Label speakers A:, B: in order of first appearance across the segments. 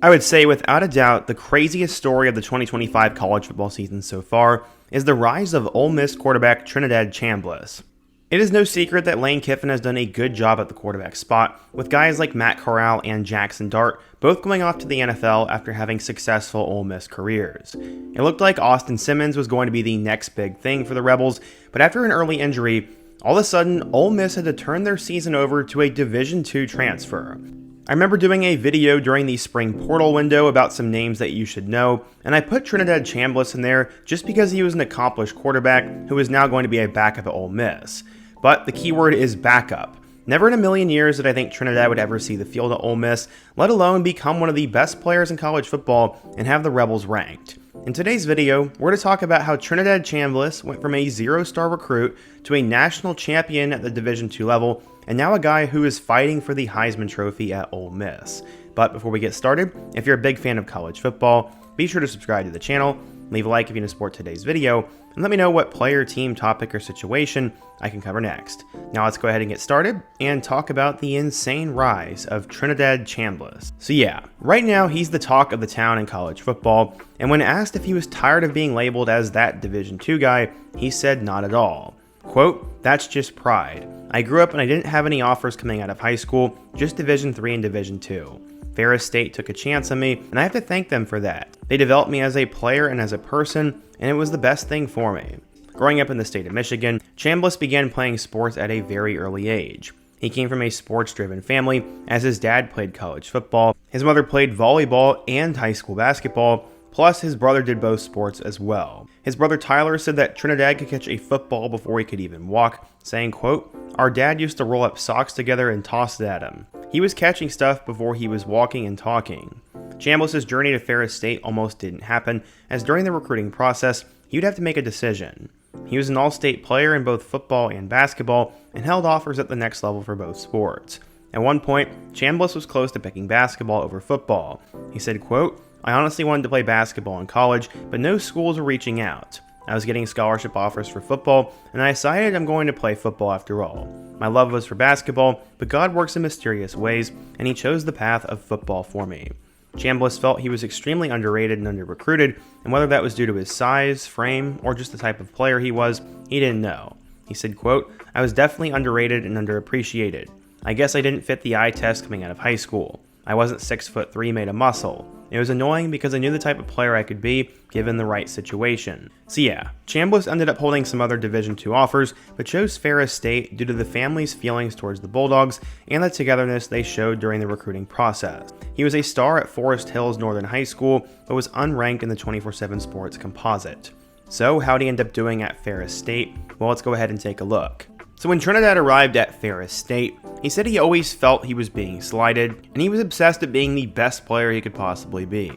A: I would say without a doubt the craziest story of the 2025 college football season so far is the rise of Ole Miss quarterback Trinidad Chambliss. It is no secret that Lane Kiffin has done a good job at the quarterback spot, with guys like Matt Corral and Jackson Dart both going off to the NFL after having successful Ole Miss careers. It looked like Austin Simmons was going to be the next big thing for the Rebels, but after an early injury, all of a sudden Ole Miss had to turn their season over to a Division II transfer. I remember doing a video during the spring portal window about some names that you should know, and I put Trinidad Chambliss in there just because he was an accomplished quarterback who is now going to be a backup at Ole Miss. But the keyword is backup. Never in a million years did I think Trinidad would ever see the field at Ole Miss, let alone become one of the best players in college football and have the Rebels ranked. In today's video, we're going to talk about how Trinidad Chambliss went from a 0-star recruit to a national champion at the Division II level, and now a guy who is fighting for the Heisman Trophy at Ole Miss. But before we get started, if you're a big fan of college football, be sure to subscribe to the channel, leave a like if you want to support today's video, and let me know what player, team, topic, or situation I can cover next. Now let's go ahead and get started and talk about the insane rise of Trinidad Chambliss. So yeah, right now he's the talk of the town in college football, and when asked if he was tired of being labeled as that Division II guy, he said not at all. Quote, "That's just pride. I grew up and I didn't have any offers coming out of high school, just Division III and Division II. Ferris State took a chance on me, and I have to thank them for that. They developed me as a player and as a person, and it was the best thing for me." Growing up in the state of Michigan, Chambliss began playing sports at a very early age. He came from a sports-driven family, as his dad played college football, his mother played volleyball and high school basketball, plus his brother did both sports as well. His brother Tyler said that Trinidad could catch a football before he could even walk, saying, quote, "Our dad used to roll up socks together and toss it at him. He was catching stuff before he was walking and talking." Chambliss's journey to Ferris State almost didn't happen, as during the recruiting process, he would have to make a decision. He was an all-state player in both football and basketball, and held offers at the next level for both sports. At one point, Chambliss was close to picking basketball over football. He said, quote, "I honestly wanted to play basketball in college, but no schools were reaching out. I was getting scholarship offers for football, and I decided I'm going to play football after all. My love was for basketball, but God works in mysterious ways, and he chose the path of football for me." Chambliss felt he was extremely underrated and under-recruited, and whether that was due to his size, frame, or just the type of player he was, he didn't know. He said, quote, "I was definitely underrated and underappreciated. I guess I didn't fit the eye test coming out of high school. I wasn't 6'3" made of muscle. It was annoying because I knew the type of player I could be given the right situation." So yeah, Chambliss ended up holding some other Division II offers, but chose Ferris State due to the family's feelings towards the Bulldogs and the togetherness they showed during the recruiting process. He was a star at Forest Hills Northern High School, but was unranked in the 24/7 Sports composite. So how'd he end up doing at Ferris State? Well, let's go ahead and take a look. So when Trinidad arrived at Ferris State, he said he always felt he was being slighted, and he was obsessed at being the best player he could possibly be.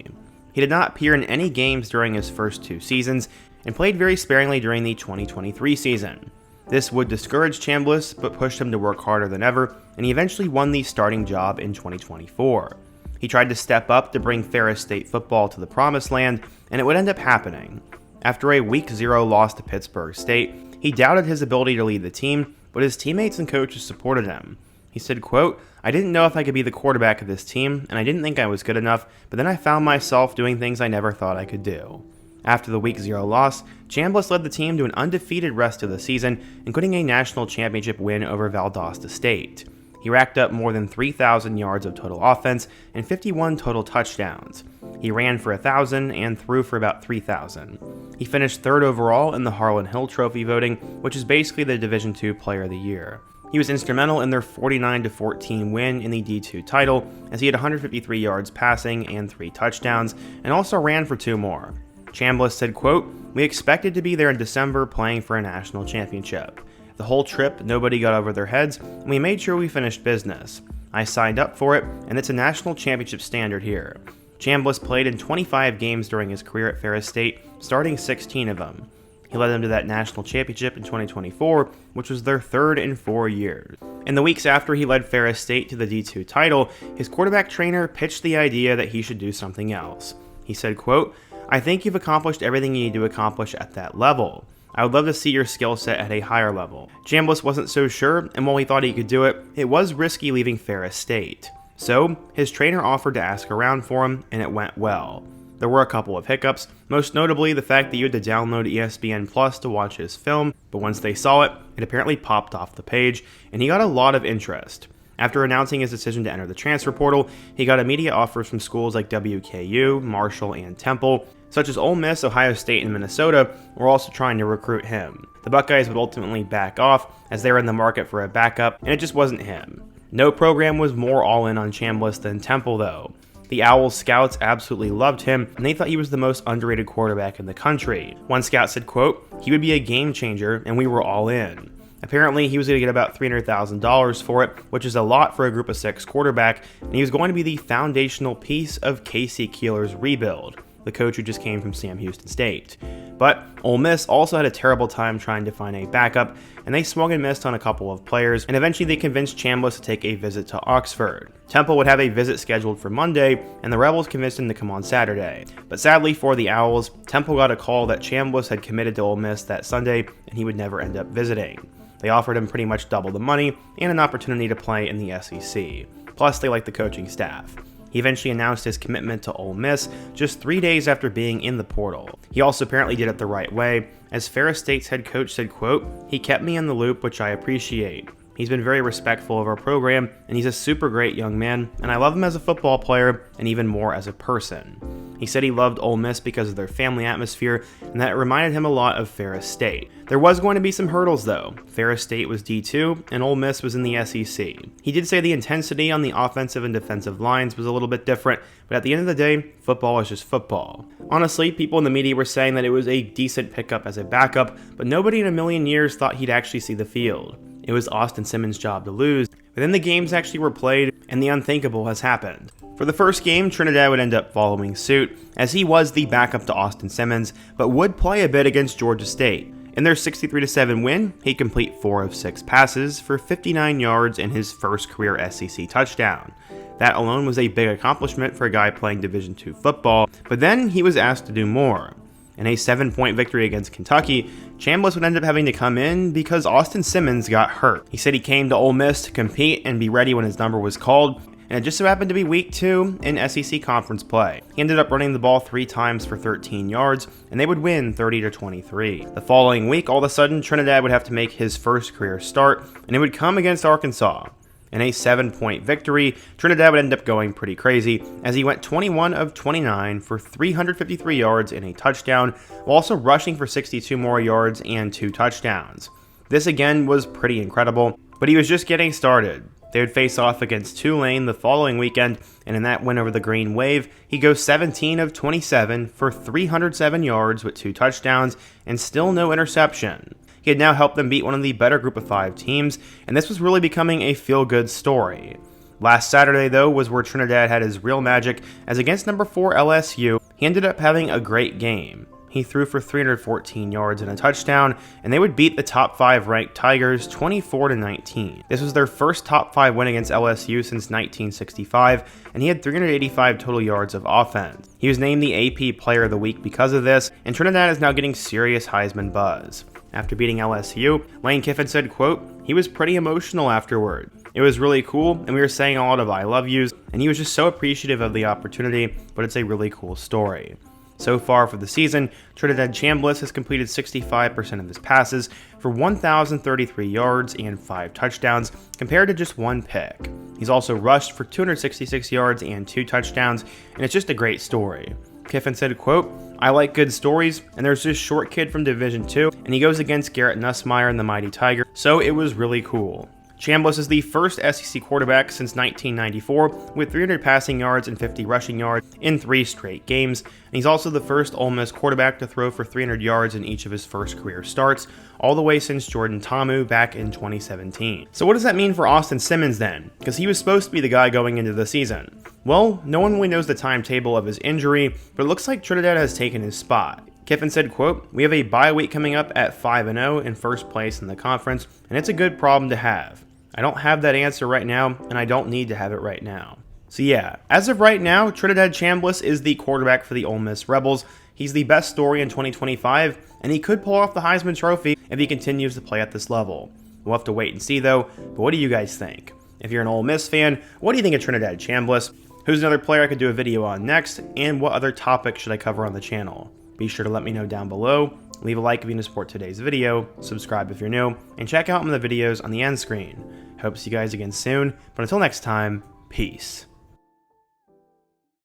A: He did not appear in any games during his first 2 seasons, and played very sparingly during the 2023 season. This would discourage Chambliss, but pushed him to work harder than ever, and he eventually won the starting job in 2024. He tried to step up to bring Ferris State football to the promised land, and it would end up happening. After a Week 0 loss to Pittsburgh State, he doubted his ability to lead the team, but his teammates and coaches supported him. He said, quote, "I didn't know if I could be the quarterback of this team, and I didn't think I was good enough, but then I found myself doing things I never thought I could do." After the Week 0 loss, Chambliss led the team to an undefeated rest of the season, including a national championship win over Valdosta State. He racked up more than 3,000 yards of total offense and 51 total touchdowns. He ran for 1,000 and threw for about 3,000. He finished 3rd overall in the Harlan Hill Trophy voting, which is basically the Division II Player of the Year. He was instrumental in their 49-14 win in the D2 title, as he had 153 yards passing and 3 touchdowns, and also ran for 2 more. Chambliss said, quote, "We expected to be there in December playing for a national championship. The whole trip, nobody got over their heads, and we made sure we finished business. I signed up for it, and it's a national championship standard here." Chambliss played in 25 games during his career at Ferris State, starting 16 of them. He led them to that national championship in 2024, which was their 3rd in 4 years. In the weeks after he led Ferris State to the D2 title, his quarterback trainer pitched the idea that he should do something else. He said, quote, "I think you've accomplished everything you need to accomplish at that level. I would love to see your skill set at a higher level." Chambliss wasn't so sure, and while he thought he could do it, it was risky leaving Ferris State. So his trainer offered to ask around for him, and it went well. There were a couple of hiccups, most notably the fact that you had to download ESPN Plus to watch his film, but once they saw it, it apparently popped off the page, and he got a lot of interest. After announcing his decision to enter the transfer portal, he got immediate offers from schools like WKU, Marshall, and Temple, such as Ole Miss, Ohio State, and Minnesota were also trying to recruit him. The Buckeyes would ultimately back off as they were in the market for a backup, and it just wasn't him. No program was more all-in on Chambliss than Temple, though. The Owls scouts absolutely loved him, and they thought he was the most underrated quarterback in the country. One scout said, quote, "He would be a game changer, and we were all in." Apparently, he was going to get about $300,000 for it, which is a lot for a group of 6 quarterback, and he was going to be the foundational piece of Casey Keeler's rebuild, the coach who just came from Sam Houston State. But Ole Miss also had a terrible time trying to find a backup, and they swung and missed on a couple of players, and eventually they convinced Chambliss to take a visit to Oxford. Temple would have a visit scheduled for Monday, and the Rebels convinced him to come on Saturday. But sadly for the Owls, Temple got a call that Chambliss had committed to Ole Miss that Sunday, and he would never end up visiting. They offered him pretty much double the money and an opportunity to play in the SEC. Plus, they liked the coaching staff. He eventually announced his commitment to Ole Miss just 3 days after being in the portal. He also apparently did it the right way, as Ferris State's head coach said, quote, "He kept me in the loop, which I appreciate. He's been very respectful of our program, and he's a super great young man, and I love him as a football player, and even more as a person." He said he loved Ole Miss because of their family atmosphere, and that it reminded him a lot of Ferris State. There was going to be some hurdles though. Ferris State was D2, and Ole Miss was in the SEC. He did say the intensity on the offensive and defensive lines was a little bit different, but at the end of the day, football is just football. Honestly, people in the media were saying that it was a decent pickup as a backup, but nobody in a million years thought he'd actually see the field. It was Austin Simmons' job to lose, but then the games actually were played, and the unthinkable has happened. For the first game, Trinidad would end up following suit, as he was the backup to Austin Simmons, but would play a bit against Georgia State. In their 63-7 win, he'd complete 4 of 6 passes for 59 yards in his first career SEC touchdown. That alone was a big accomplishment for a guy playing Division II football, but then he was asked to do more. In a 7-point victory against Kentucky, Chambliss would end up having to come in because Austin Simmons got hurt. He said he came to Ole Miss to compete and be ready when his number was called, and it just so happened to be week 2 in SEC conference play. He ended up running the ball 3 times for 13 yards, and they would win 30-23. The following week, all of a sudden, Trinidad would have to make his first career start, and it would come against Arkansas. In a 7-point victory, Trinidad would end up going pretty crazy, as he went 21 of 29 for 353 yards and a touchdown, while also rushing for 62 more yards and 2 touchdowns. This again was pretty incredible, but he was just getting started. They would face off against Tulane the following weekend, and in that win over the Green Wave, he goes 17 of 27 for 307 yards with 2 touchdowns and still no interception. He had now helped them beat one of the better group of 5 teams, and this was really becoming a feel-good story. Last Saturday, though, was where Trinidad had his real magic, as against number 4 LSU, he ended up having a great game. He threw for 314 yards and a touchdown, and they would beat the top 5 ranked Tigers 24-19. This was their first top 5 win against LSU since 1965, and he had 385 total yards of offense. He was named the AP Player of the Week because of this, and Trinidad is now getting serious Heisman buzz. After beating LSU, Lane Kiffin said, quote, "He was pretty emotional afterward. It was really cool, and we were saying a lot of I love yous, and he was just so appreciative of the opportunity, but it's a really cool story." So far for the season, Trinidad Chambliss has completed 65% of his passes for 1,033 yards and 5 touchdowns, compared to just 1 pick. He's also rushed for 266 yards and 2 touchdowns, and it's just a great story. Kiffin said, quote, "I like good stories, and there's this short kid from Division II, and he goes against Garrett Nussmeier and the Mighty Tiger, so it was really cool." Chambliss is the first SEC quarterback since 1994 with 300 passing yards and 50 rushing yards in 3 straight games, and he's also the first Ole Miss quarterback to throw for 300 yards in each of his first career starts, all the way since Jordan Ta'amu back in 2017. So what does that mean for Austin Simmons then? Because he was supposed to be the guy going into the season. Well, no one really knows the timetable of his injury, but it looks like Trinidad has taken his spot. Kiffin said, quote, "We have a bye week coming up at 5-0 in first place in the conference, and it's a good problem to have. I don't have that answer right now, and I don't need to have it right now." So yeah, as of right now, Trinidad Chambliss is the quarterback for the Ole Miss Rebels. He's the best story in 2025, and he could pull off the Heisman Trophy if he continues to play at this level. We'll have to wait and see though, but what do you guys think? If you're an Ole Miss fan, what do you think of Trinidad Chambliss? Who's another player I could do a video on next? And what other topics should I cover on the channel? Be sure to let me know down below. Leave a like if you want to support today's video, subscribe if you're new, and check out some of the videos on the end screen. Hope to see you guys again soon, but until next time, peace.